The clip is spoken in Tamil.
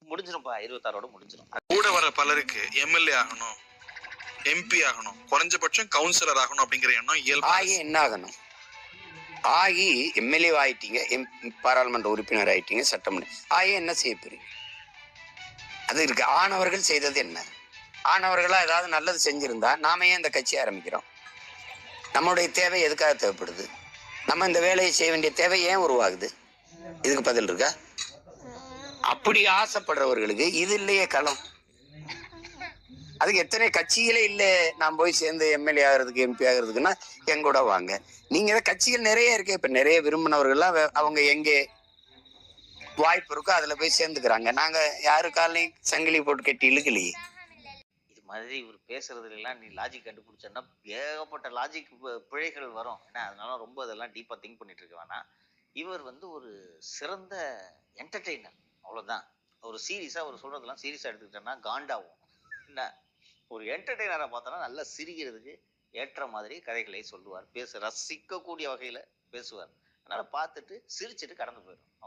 முடிஞ்சிரும்ப்பா, 26 முடிஞ்சிடும். கூட வர பலருக்கு எம்எல்ஏ ஆகணும், எம்பி ஆகணும், குறைஞ்சபட்சம் கவுன்சிலர் ஆகணும் அப்படிங்கிற எண்ணம் இயல்பு. ஆகி என்ன ஆகணும்? ஆகி எம்எல்ஏ ஆயிட்டீங்க, பாராளுமன்ற உறுப்பினர் ஆயிட்டீங்க, சட்டமன்ற ஆகி என்ன செய்ய போறீங்க? அது இருக்கு. ஆனவர்கள் செய்தது என்ன? ஆனவர்களா ஏதாவது நல்லது செஞ்சிருந்தா நாம ஏன் இந்த கட்சி ஆரம்பிக்கிறோம்? நம்மளுடைய தேவை எதுக்காக தேவைப்படுது? நம்ம இந்த வேலையை செய்ய வேண்டிய தேவை ஏன் உருவாகுது? இதுக்கு பதில் இருக்கா? அப்படி ஆசைப்படுறவர்களுக்கு இது இல்லையே களம். அதுக்கு எத்தனை கட்சிகளே இல்லை. நான் போய் சேர்ந்து எம்எல்ஏ ஆகிறதுக்கு, எம்பி ஆகிறதுக்குன்னா என் கூட வாங்க. நீங்க கட்சிகள் நிறைய இருக்கு. இப்ப நிறைய விரும்பினவர்கள்லாம் அவங்க எங்கே வாய்ப்பு இருக்கோ அதுல போய் சேர்ந்துக்கிறாங்க. நாங்க யாரு காலையும் சங்கிலி போட்டு கட்டி இழுக்கலையே. இது மாதிரி இவர் பேசுறதுல எல்லாம் நீ லாஜிக் கண்டுபிடிச்சா ஏகப்பட்ட லாஜிக் பிழைகள் வரும். ஏன்னா அதனால ரொம்ப அதெல்லாம் டீப்பா திங்க் பண்ணிட்டு இருக்க வேணாம். இவர் ஒரு சிறந்த என்டர்டெய்னர், அவ்வளவுதான். ஒரு சீரியஸா அவர் சொல்றதெல்லாம் சீரியஸா எடுத்துக்கிட்டோம்னா காண்டாவும். என்ன, ஒரு என்டர்டெய்னரை பார்த்தோன்னா நல்லா சிரிக்கிறதுக்கு ஏற்ற மாதிரி கதைகளை சொல்லுவார், ரசிக்கக்கூடிய வகையில பேசுவார். அதனால பார்த்துட்டு சிரிச்சுட்டு கடந்து போயிடும்.